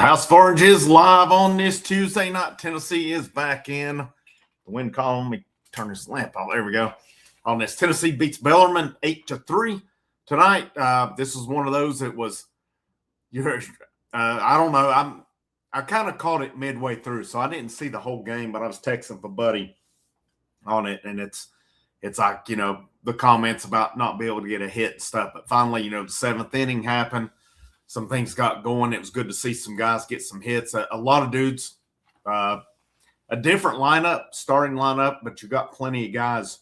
House of Orange is live on this Tuesday night. Tennessee is back in the win column. Let me turn this lamp on. There we go. On this, Tennessee beats Bellarmine 8-3 tonight. This was one of those that was, I don't know. I kind of caught it midway through, so I didn't see the whole game, but I was texting a buddy on it, and it's like, the comments about not being able to get a hit and stuff. But finally, the seventh inning happened. Some things got going. It was good to see some guys get some hits. A lot of dudes, a different starting lineup, but you got plenty of guys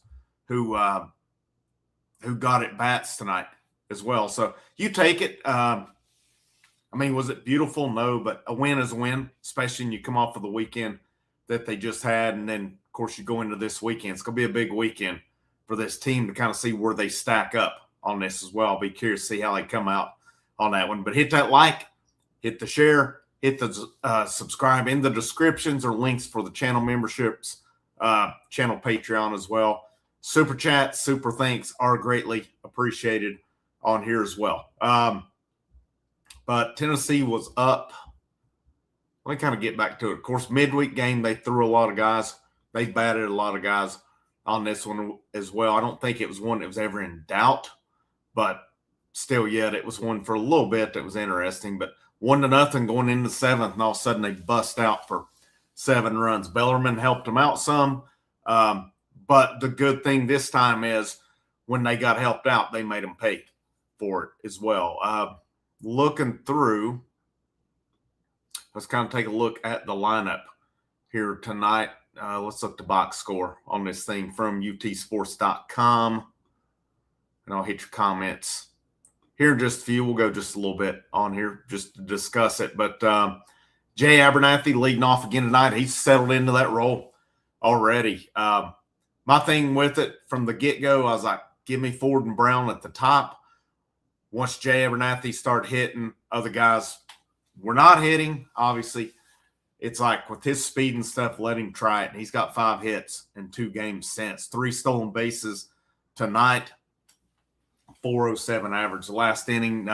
who got at bats tonight as well. So you take it. Was it beautiful? No, but a win is a win, especially when you come off of the weekend that they just had. And then, of course, you go into this weekend. It's going to be a big weekend for this team to kind of see where they stack up on this as well. I'll be curious to see how they come out on that one. But hit that like, hit the share, hit the subscribe. In the descriptions are links for the channel memberships, channel Patreon as well. Super chat, super thanks are greatly appreciated on here as well. But Tennessee was up. Let me kind of get back to it. Of course, midweek game, they threw a lot of guys. They batted a lot of guys on this one as well. I don't think it was one that was ever in doubt, but still yet it was one for a little bit that was interesting. But 1-0 going into the seventh, and all of a sudden they bust out for 7 runs. Bellarmine helped them out some, but the good thing this time is when they got helped out, they made them pay for it as well. Looking through, let's kind of take a look at the lineup here tonight. Let's look the box score on this thing from utsports.com, and I'll hit your comments here in just a few. We'll go just a little bit on here just to discuss it. But Jay Abernathy leading off again tonight. He's settled into that role already. My thing with it from the get-go, I was like, give me Ford and Brown at the top. Once Jay Abernathy started hitting, other guys were not hitting, obviously. It's like with his speed and stuff, let him try it. And he's got 5 hits in 2 games since. 3 stolen bases tonight. 407 average. The last inning,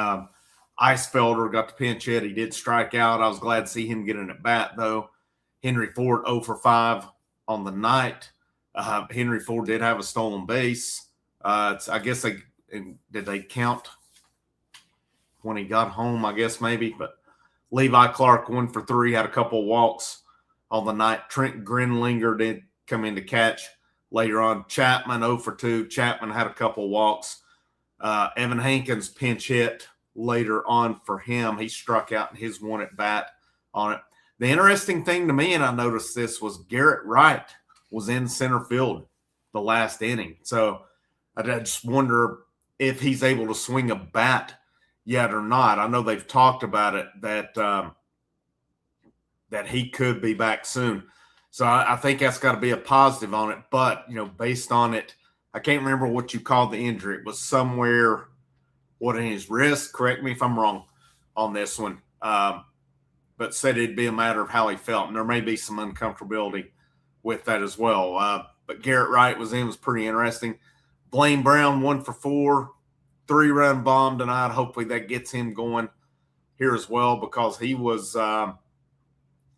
Icefelder got the pinch hit. He did strike out. I was glad to see him get an at-bat, though. Henry Ford 0 for 5 on the night. Henry Ford did have a stolen base. I guess did they count when he got home, I guess maybe. But Levi Clark 1 for 3, had a couple of walks on the night. Trent Grinlinger did come in to catch later on. Chapman 0 for 2. Chapman had a couple of walks. Evan Hankins pinch hit later on for him. He struck out in his 1 at bat on it. The interesting thing to me, and I noticed this, was Garrett Wright was in center field the last inning. So I just wonder if he's able to swing a bat yet or not. I know they've talked about it that he could be back soon. So I think that's got to be a positive on it. But, based on it, I can't remember what you called the injury. It was somewhere, in his wrist? Correct me if I'm wrong on this one. But said it'd be a matter of how he felt. And there may be some uncomfortability with that as well. But Garrett Wright was pretty interesting. Blaine Brown 1 for 4. 3-run bomb tonight. Hopefully that gets him going here as well, because he was I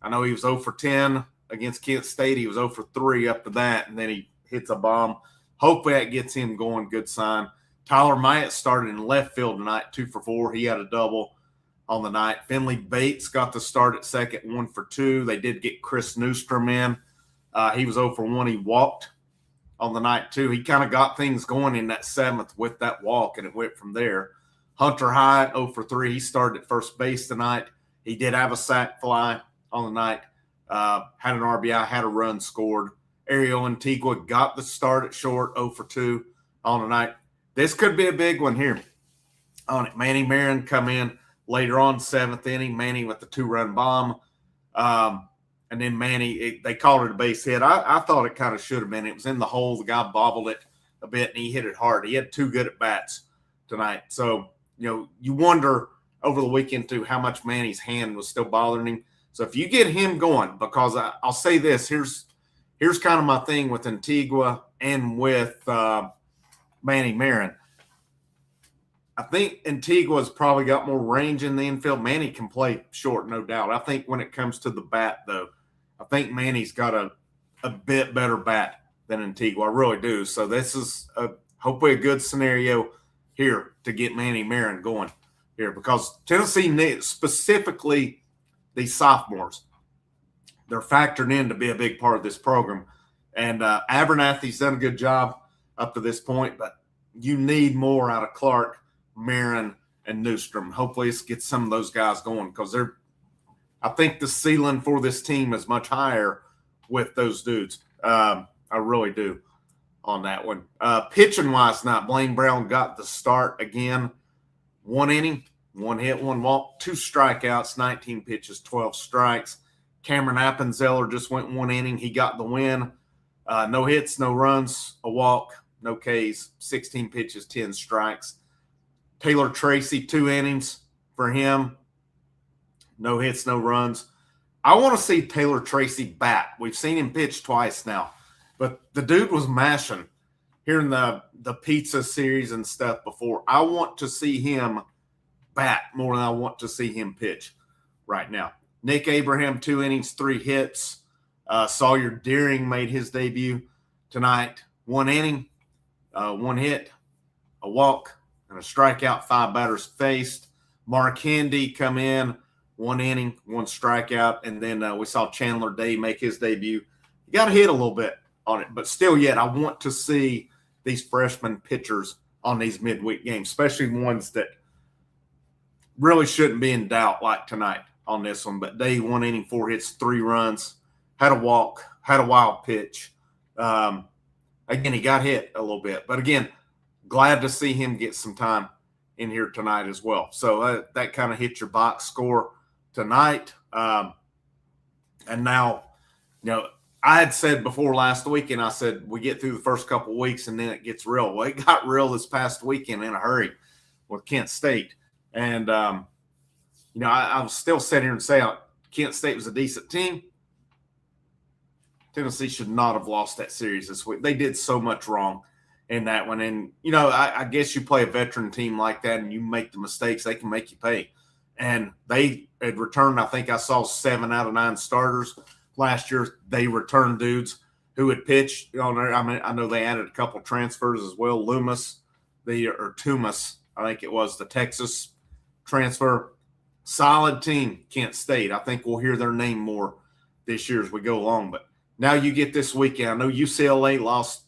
know he was 0 for 10 against Kent State. He was 0 for 3 up to that, and then he hits a bomb. Hopefully that gets him going. Good sign. Tyler Myatt started in left field tonight, 2 for 4. He had a double on the night. Finley Bates got the start at second, 1 for 2. They did get Chris Newstrom in. He was 0 for 1. He walked on the night, too. He kind of got things going in that 7th with that walk, and it went from there. Hunter Hyatt, 0 for 3. He started at first base tonight. He did have a sac fly on the night. Had an RBI, had a run scored. Ariel Antigua got the start at short, 0 for 2 on the night. This could be a big one here on it. Manny Marin come in later on, 7th inning. Manny with the 2-run bomb. And then Manny, they called it a base hit. I thought it kind of should have been. It was in the hole. The guy bobbled it a bit, and he hit it hard. He had 2 good at-bats tonight. So, you wonder over the weekend, too, how much Manny's hand was still bothering him. So if you get him going, because I'll say this, here's kind of my thing with Antigua and with Manny Marin. I think Antigua's probably got more range in the infield. Manny can play short, no doubt. I think when it comes to the bat, though, I think Manny's got a bit better bat than Antigua. I really do. So this is hopefully a good scenario here to get Manny Marin going here, because Tennessee needs, specifically these sophomores, they're factored in to be a big part of this program. And Abernathy's done a good job up to this point, but you need more out of Clark, Marin, and Newstrom. Hopefully this gets some of those guys going, because I think the ceiling for this team is much higher with those dudes. I really do on that one. Pitching wise tonight, Blaine Brown got the start again. 1 inning, 1 hit, 1 walk, 2 strikeouts, 19 pitches, 12 strikes. Cameron Appenzeller just went 1 inning. He got the win. No hits, no runs, a walk, no Ks, 16 pitches, 10 strikes. Taylor Tracy, 2 innings for him. No hits, no runs. I want to see Taylor Tracy bat. We've seen him pitch twice now, but the dude was mashing here in the pizza series and stuff before. I want to see him bat more than I want to see him pitch right now. Nick Abraham, 2 innings, 3 hits. Sawyer Deering made his debut tonight. 1 inning, 1 hit, a walk, and a strikeout. 5 batters faced. Mark Handy come in, 1 inning, 1 strikeout, and then we saw Chandler Day make his debut. He got hit a little bit on it, but still yet I want to see these freshman pitchers on these midweek games, especially ones that really shouldn't be in doubt like tonight on this one. But Day, 1 inning, 4 hits, 3 runs, had a walk, had a wild pitch. Again, he got hit a little bit, but again, glad to see him get some time in here tonight as well. So that kind of hit your box score tonight. And now, I had said before last weekend, I said we get through the first couple of weeks and then it gets real. Well, it got real this past weekend in a hurry with Kent State. And, I was still sitting here and saying Kent State was a decent team. Tennessee should not have lost that series this week. They did so much wrong in that one. And, I guess you play a veteran team like that and you make the mistakes, they can make you pay. And they had returned, I think I saw 7 out of 9 starters last year. They returned dudes who had pitched on there. I mean, I know they added a couple transfers as well. Tumas, I think it was the Texas transfer. Solid team, Kent State. I think we'll hear their name more this year as we go along. But now you get this weekend. I know UCLA lost,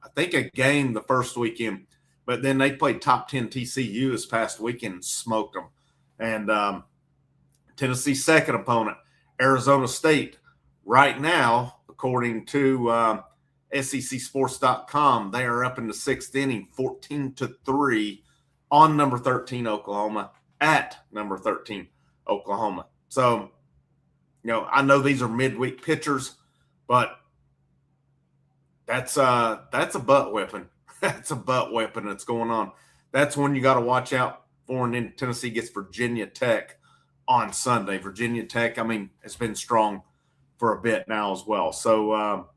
I think, a game the first weekend, but then they played top 10 TCU this past weekend and smoked them. And Tennessee's second opponent, Arizona State, right now, according to SECsports.com, they are up in the 6th inning, 14-3 on number 13 Oklahoma at number 13 Oklahoma. So, I know these are midweek pitchers, but that's a butt whipping. That's a butt whipping that's going on. That's one you got to watch out for. And then Tennessee gets Virginia Tech on Sunday. Virginia Tech, has been strong for a bit now as well. So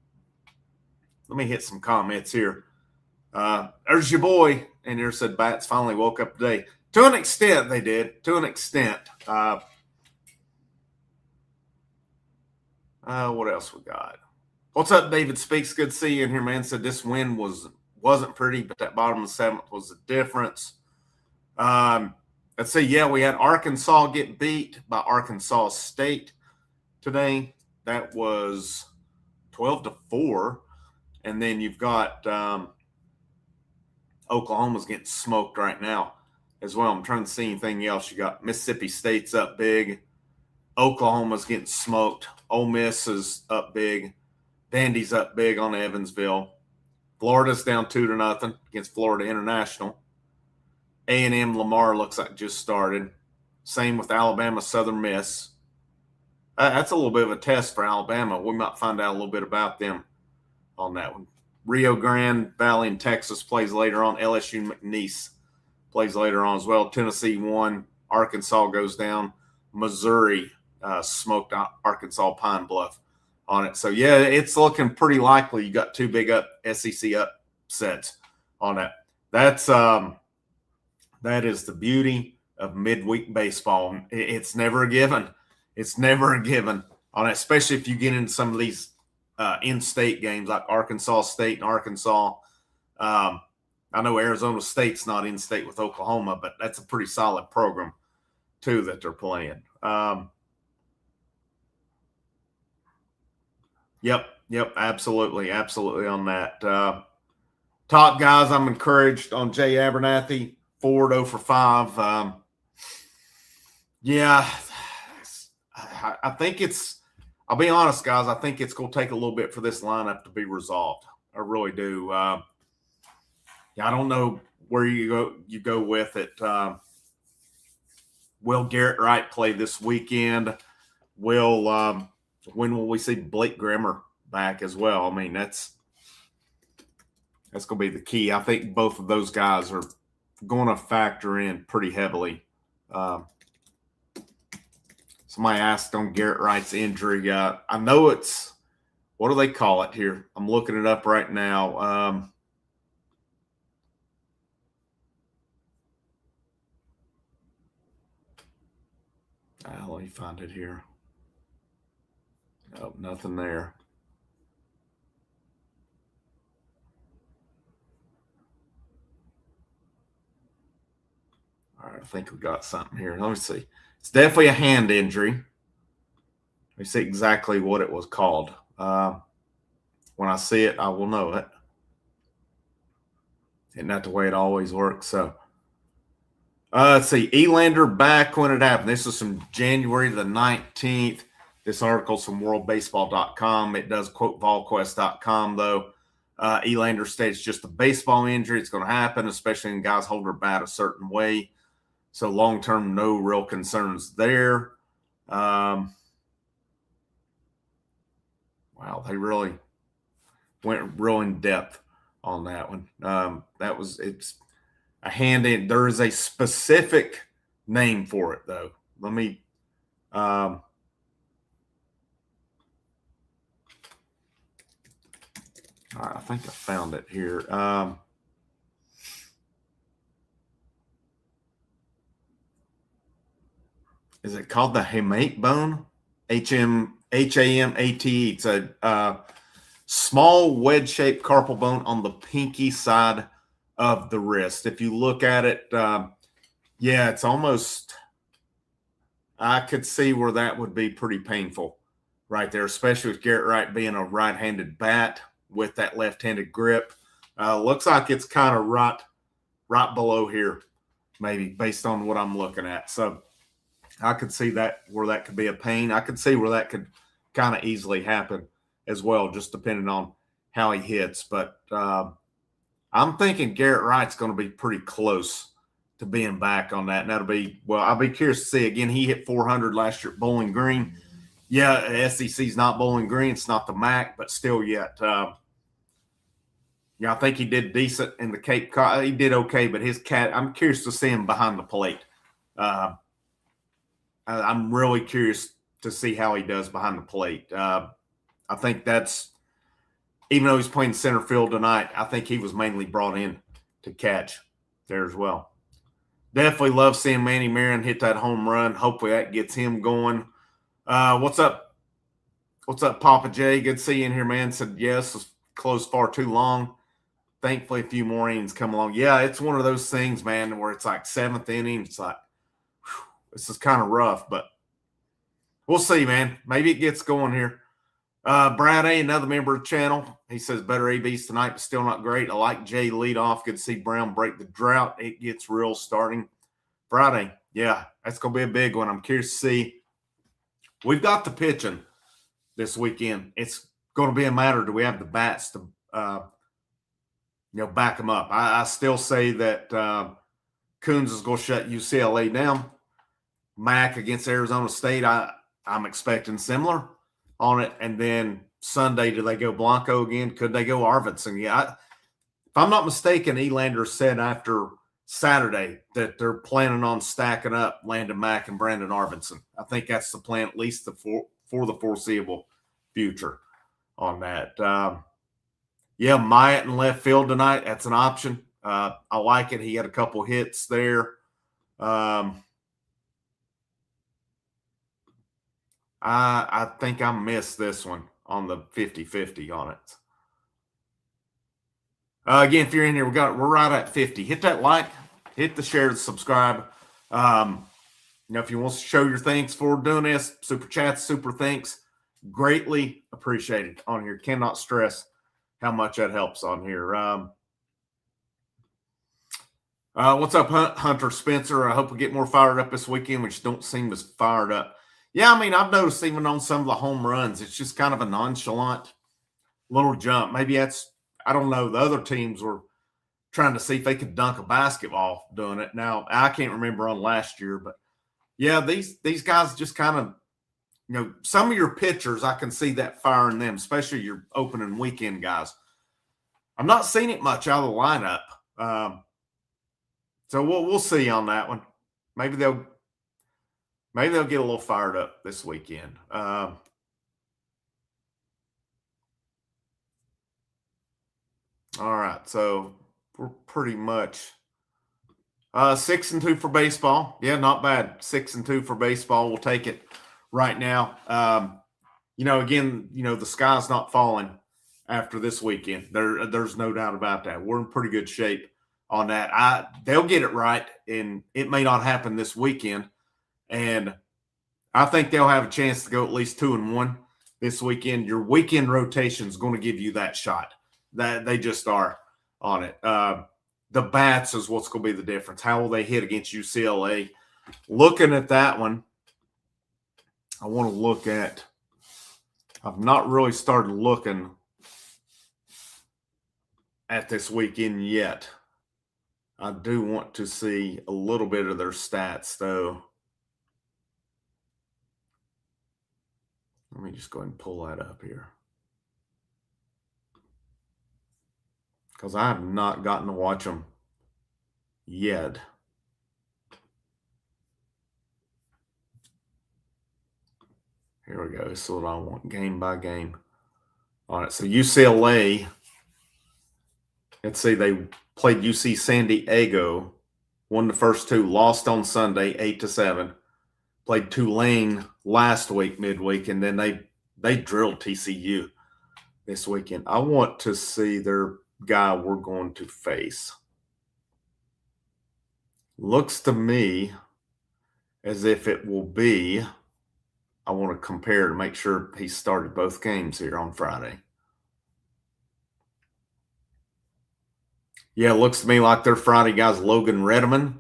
let me hit some comments here. There's your boy, and there said Bats finally woke up today. To an extent, they did. To an extent. What else we got? What's up, David Speaks? Good to see you in here, man. Said this win wasn't pretty, but that bottom of the 7th was the difference. Let's see. Yeah, we had Arkansas get beat by Arkansas State today. That was 12-4. And then you've got Oklahoma's getting smoked right now as well. I'm trying to see anything else. You got Mississippi State's up big. Oklahoma's getting smoked. Ole Miss is up big. Vandy's up big on Evansville. Florida's down 2-0 against Florida International. A&M Lamar looks like just started. Same with Alabama Southern Miss. That's a little bit of a test for Alabama. We might find out a little bit about them on that one. Rio Grande Valley in Texas plays later on. LSU McNeese plays later on as well. Tennessee won. Arkansas goes down. Missouri smoked Arkansas Pine Bluff on it. So, yeah, it's looking pretty likely you got 2 big SEC upsets on that. That's That is the beauty of midweek baseball. It's never a given. It's never a given, especially if you get into some of these in-state games like Arkansas State and Arkansas. I know Arizona State's not in-state with Oklahoma, but that's a pretty solid program too that they're playing. Yep, absolutely on that. Top guys, I'm encouraged on Jay Abernathy, Ford 0 for 5. Yeah, I think I'll be honest, guys, I think it's going to take a little bit for this lineup to be resolved. I really do. I don't know where you go with it. Will Garrett Wright play this weekend? When will we see Blake Grimmer back as well? I mean, that's going to be the key. I think both of those guys are going to factor in pretty heavily. Somebody asked on Garrett Wright's injury. I know it's, what do they call it here? I'm looking it up right now. Let me find it here. Nope, nothing there. All right, I think we got something here. Let me see. It's definitely a hand injury. Let me see exactly what it was called. When I see it, I will know it. Isn't that the way it always works? So, let's see. Elander back when it happened. This is from January the 19th. This article's from worldbaseball.com. It does quote volquest.com, though. Elander states just a baseball injury. It's going to happen, especially when guys hold their bat a certain way. So long-term, no real concerns there. Wow, they really went real in depth on that one. It's a hand in. There is a specific name for it, though. Let me. I think I found it here. Is it called the hamate bone? Hamate. It's a small wedge-shaped carpal bone on the pinky side of the wrist. If you look at it, it's almost. I could see where that would be pretty painful, right there, especially with Garrett Wright being a right-handed bat with that left-handed grip. Looks like it's kind of right below here, maybe based on what I'm looking at. So I could see that where that could be a pain. I could see where that could kind of easily happen as well, just depending on how he hits. But I'm thinking Garrett Wright's going to be pretty close to being back on that. And that'll be, well, I'll be curious to see. Again, he hit 400 last year at Bowling Green. Yeah, SEC's not Bowling Green. It's not the MAC, but still yet. I think he did decent in the Cape Cod. He did okay, but I'm curious to see him behind the plate. I'm really curious to see how he does behind the plate. I think that's, even though he's playing center field tonight, I think he was mainly brought in to catch there as well. Definitely love seeing Manny Marion hit that home run. Hopefully that gets him going. What's up? What's up, Papa J? Good to see you in here, man. Said yes, it's closed far too long. Thankfully, a few more innings come along. Yeah, it's one of those things, man, where it's like seventh inning. It's like, this is kind of rough, but we'll see, man. Maybe it gets going here. Brad A., another member of the channel, he says, better ABs tonight, but still not great. I like Jay lead off. Good to see Brown break the drought. It gets real starting Friday. Yeah, that's going to be a big one. I'm curious to see. We've got the pitching this weekend. It's going to be a matter, do we have the bats to back them up? I still say that Coons is going to shut UCLA down. Mac against Arizona State, I'm expecting similar on it. And then Sunday, do they go Blanco again? Could they go Arvidsson? Yeah, if I'm not mistaken, Elander said after Saturday that they're planning on stacking up Landon Mack and Brandon Arvidsson. I think that's the plan, at least for the foreseeable future on that. Myatt in left field tonight. That's an option. I like it. He had a couple hits there. I think I missed this one on the 50-50 on it. Again, if you're in here, we're right at 50. Hit that like, hit the share, subscribe. If you want to show your thanks for doing this, super chats, super thanks, greatly appreciated on here. Cannot stress how much that helps on here. What's up, Hunter Spencer? I hope we get more fired up this weekend, which don't seem as fired up. Yeah, I mean, I've noticed even on some of the home runs, it's just kind of a nonchalant little jump. Maybe that's, I don't know. The other teams were trying to see if they could dunk a basketball doing it. Now, I can't remember on last year, but yeah, these guys just kind of, some of your pitchers, I can see that firing them, especially your opening weekend guys. I'm not seeing it much out of the lineup. So we'll see on that one. Maybe they'll get a little fired up this weekend. All right, so we're pretty much 6-2 for baseball. Yeah, not bad. 6-2 for baseball. We'll take it right now. Again, the sky's not falling after this weekend. There's no doubt about that. We're in pretty good shape on that. They'll get it right, and it may not happen this weekend. And I think they'll have a chance to go at least 2-1 this weekend. Your weekend rotation is going to give you that shot. That they just are on it. The bats is what's going to be the difference. How will they hit against UCLA? Looking at that one, I want to look at – I've not really started looking at this weekend yet. I do want to see a little bit of their stats, though. Let me just go ahead and pull that up here. Because I have not gotten to watch them yet. Here we go. This is what I want, game by game on it. So UCLA, let's see, they played UC San Diego, won the first two, lost on Sunday 8-7. Played Tulane last week, midweek, and then they drilled TCU this weekend. I want to see their guy we're going to face. Looks to me as if it will be, I want to compare to make sure he started both games here on Friday. Yeah, it looks to me like their Friday guy's Logan Redman.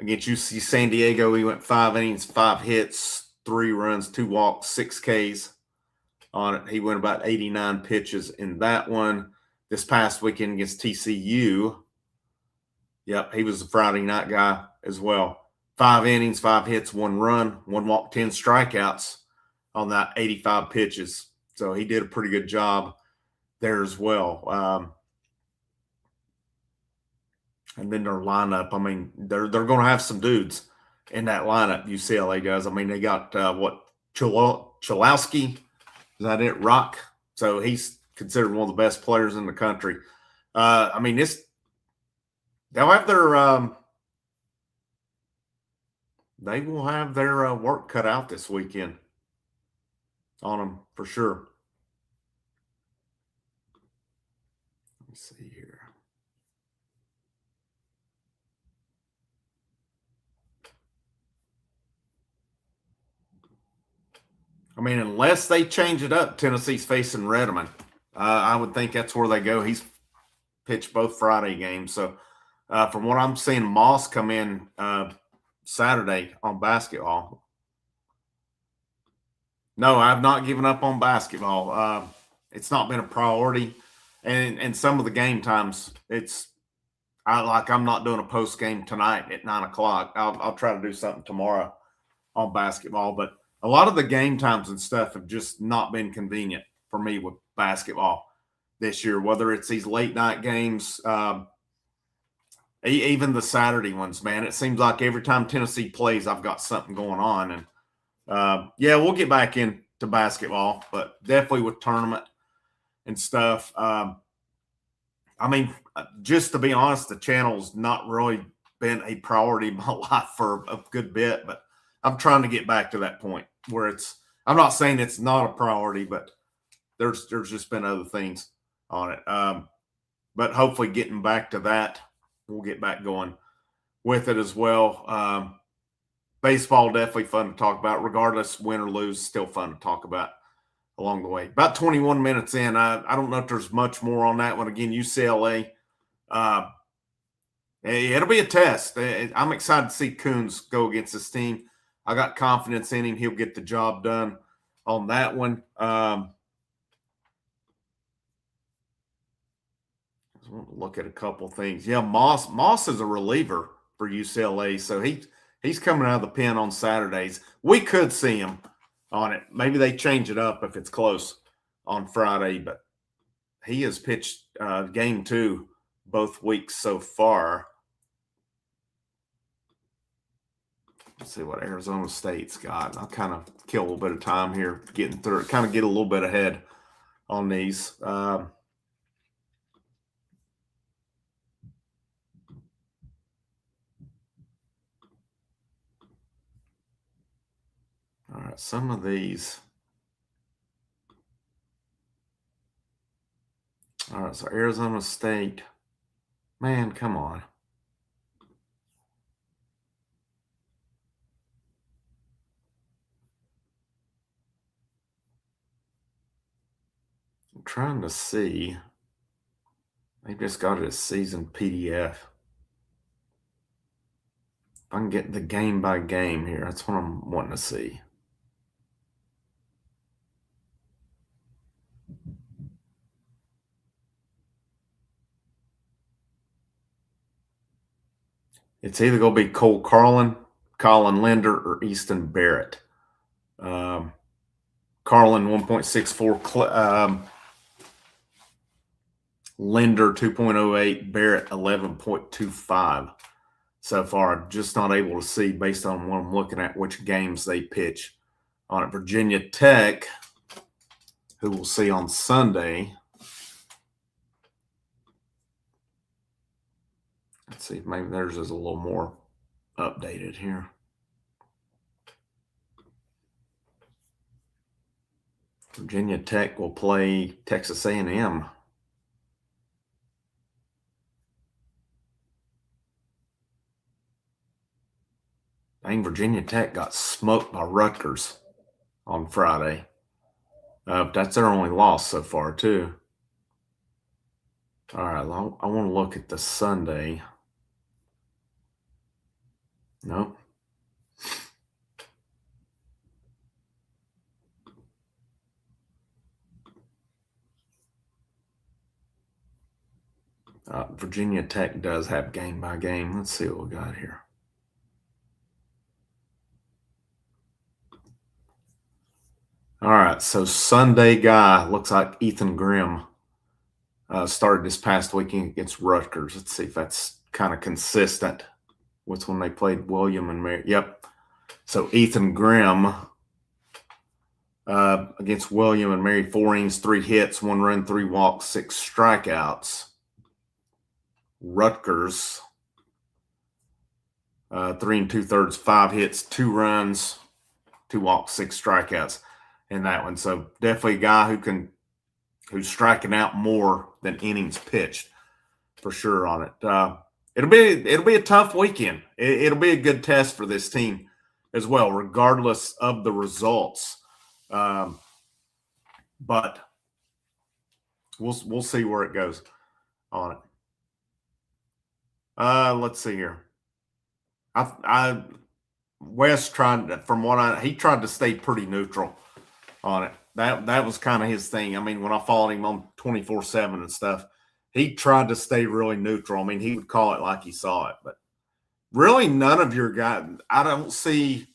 Against UC San Diego, he went 5 innings, 5 hits, 3 runs, 2 walks, 6 Ks on it. He went about 89 pitches in that one. This past weekend against TCU, yep, he was the Friday night guy as well. 5 innings, 5 hits, 1 run, 1 walk, 10 strikeouts on that 85 pitches. So he did a pretty good job there as well. And then their lineup, I mean, they're going to have some dudes in that lineup, UCLA does. I mean, they got, Chalowski? Is that it? Rock? So he's considered one of the best players in the country. I mean, they'll have their they will have their work cut out this weekend on them for sure. Let me see here. I mean, unless they change it up, Tennessee's facing Redmond. I would think that's where they go. He's pitched both Friday games. So from what I'm seeing, Moss come in Saturday on basketball. No, I've not given up on basketball. It's not been a priority. And some of the game times, I'm not doing a post game tonight at 9 o'clock. I'll try to do something tomorrow on basketball. But a lot of the game times and stuff have just not been convenient for me with basketball this year, whether it's these late night games, even the Saturday ones, man. It seems like every time Tennessee plays, I've got something going on. And yeah, we'll get back into basketball, but definitely with tournament and stuff. I mean, just to be honest, the channel's not really been a priority in my life for a good bit, but I'm trying to get back to that point where I'm not saying it's not a priority, but there's just been other things on it. But hopefully getting back to that, we'll get back going with it as well. Baseball, definitely fun to talk about, regardless, win or lose, still fun to talk about along the way. About 21 minutes in. I don't know if there's much more on that one. Again, UCLA. It'll be a test. I'm excited to see Coons go against this team. I got confidence in him. He'll get the job done on that one. I just want to look at a couple things. Yeah, Moss is a reliever for UCLA, so he's coming out of the pen on Saturdays. We could see him on it. Maybe they change it up if it's close on Friday, but he has pitched game 2 both weeks so far. Let's see what Arizona State's got. I'll kind of kill a little bit of time here getting through it, kind of get a little bit ahead on these. All right, some of these. All right, so Arizona State. Man, come on. I'm trying to see. They just got it as season PDF. If I can get the game by game here, that's what I'm wanting to see. It's either going to be Cole Carlin, Colin Linder, or Easton Barrett. Carlin 1.64, Linder 2.08, Barrett 11.25 so far. I'm just not able to see based on what I'm looking at which games they pitch on it. Virginia Tech, who we'll see on Sunday. Let's see if maybe theirs is a little more updated here. Virginia Tech will play Texas A&M. Dang, Virginia Tech got smoked by Rutgers on Friday. That's their only loss so far, too. All right, I want to look at the Sunday. Nope. Virginia Tech does have game by game. Let's see what we got here. All right, so Sunday guy looks like Ethan Grimm started this past weekend against Rutgers. Let's see if that's kind of consistent with when they played William and Mary. Yep. So Ethan Grimm against William and Mary, 4 innings, 3 hits, 1 run, 3 walks, 6 strikeouts. Rutgers, 3 2/3, 5 hits, 2 runs, 2 walks, 6 strikeouts in that one. So definitely a guy who's striking out more than innings pitched for sure on it. It'll be a tough weekend. It'll be a good test for this team as well, regardless of the results. But we'll see where it goes on it. Let's see here. Wes he tried to stay pretty neutral on it. That was kind of his thing. I mean, when I followed him on 24/7 and stuff, he tried to stay really neutral. I mean, he would call it like he saw it, but really none of your guys. I don't see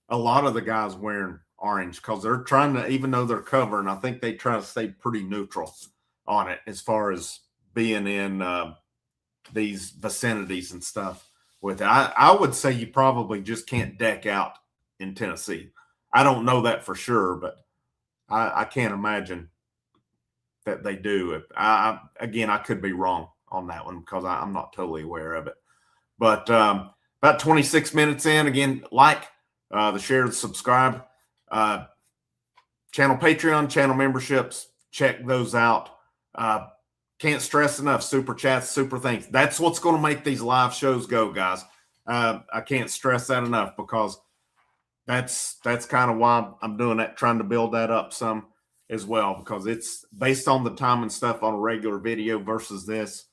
a lot of the guys wearing orange because they're trying to, even though they're covering, I think they try to stay pretty neutral on it as far as being in these vicinities and stuff with it. I would say you probably just can't deck out in Tennessee. I don't know that for sure, but I can't imagine that they do. Again, I could be wrong on that one because I'm not totally aware of it. But about 26 minutes in, again, the share, the subscribe, channel Patreon, channel memberships, check those out. Can't stress enough, super chats, super things. That's what's going to make these live shows go, guys. I can't stress that enough because that's kind of why I'm doing that, trying to build that up some as well, because it's based on the time and stuff on a regular video versus this.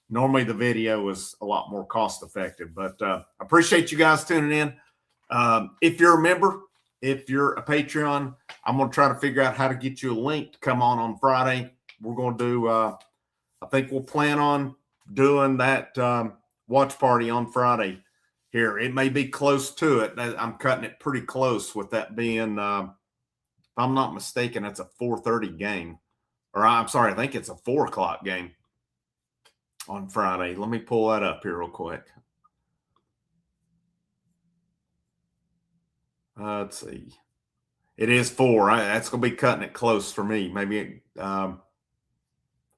Normally the video is a lot more cost effective, but I appreciate you guys tuning in. If you're a member, if you're a Patreon, I'm going to try to figure out how to get you a link to come on Friday. We're going to do, I think we'll plan on doing that watch party on Friday here. It may be close to it. I'm cutting it pretty close with that being, if I'm not mistaken, that's a 4:30 game. Or I'm sorry, I think it's a 4 o'clock game on Friday. Let me pull that up here real quick. Let's see. It is 4. That's going to be cutting it close for me. Maybe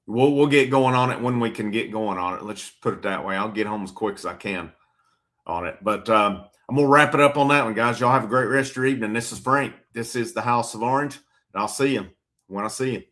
we'll get going on it when we can get going on it. Let's just put it that way. I'll get home as quick as I can on it. But I'm going to wrap it up on that one, guys. Y'all have a great rest of your evening. This is Frank. This is the House of Orange, and I'll see you when I see you.